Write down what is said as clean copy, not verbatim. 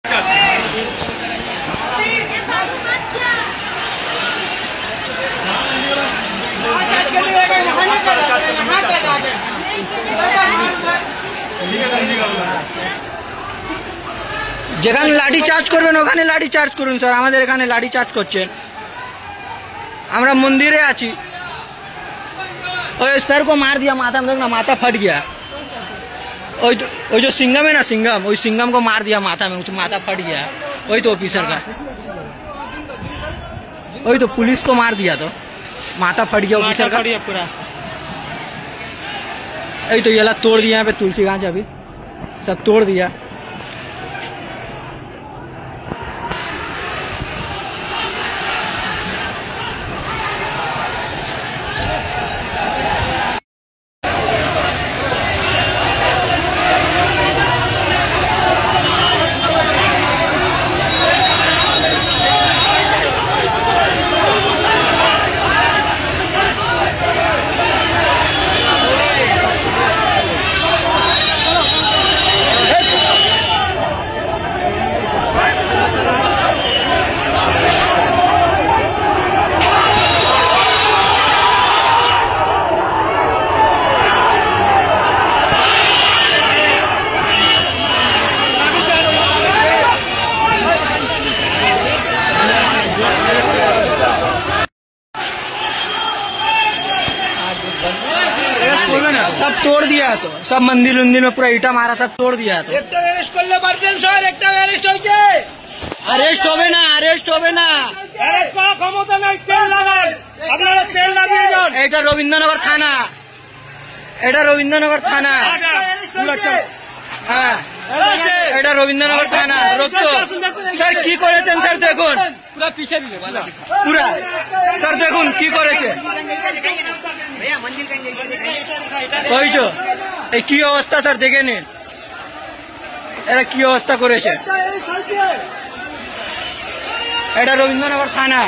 যেখানে লাঠি চার্জ করবেন ওখানে লাঠি চার্জ করুন স্যার। আমাদের এখানে লাঠি চার্জ করছেন। আমরা मंदिर आছি। ओए सर को मार दिया माथा में, देखना माथा फट गया। वो जो सिंघम है ना, सिंघम, वही सिंघम को मार दिया माथा में, माथा फट गया। वही तो ऑफिसर का, वही तो पुलिस को मार दिया तो माथा फट गया ऑफिसर का पूरा। अभी तो ये तोड़ दिया यहाँ पे तुलसी गांच, अभी सब तोड़ दिया। सब तोड़ दिया तो, सब मंदिर उंदिर में पूरा ईटा मारा, सब तोड़ दिया तो। একটা অ্যারেস্ট করলে পারতেন স্যার, একটা অ্যারেস্ট হয়েছে। अरेस्ट होवे ना, अरेस्ट होवे ना, অ্যারেস্ট করার ক্ষমতা নাই, তেল লাগান আপনারা, তেল লাগিয়ে যান। এটা রবীন্দ্রনগর থানা, এটা রবীন্দ্রনগর থানা। হ্যাঁ, এটা রবীন্দ্রনগর থানা। রক্ত স্যার কি করেছেন স্যার, দেখুন পুরা পিছে দিলে পুরা। স্যার দেখুন কি করেছে, ওই তো এই কি অবস্থা স্যার, দেখে নিন এরা কি অবস্থা করেছে। এটা রবীন্দ্রনগর থানা।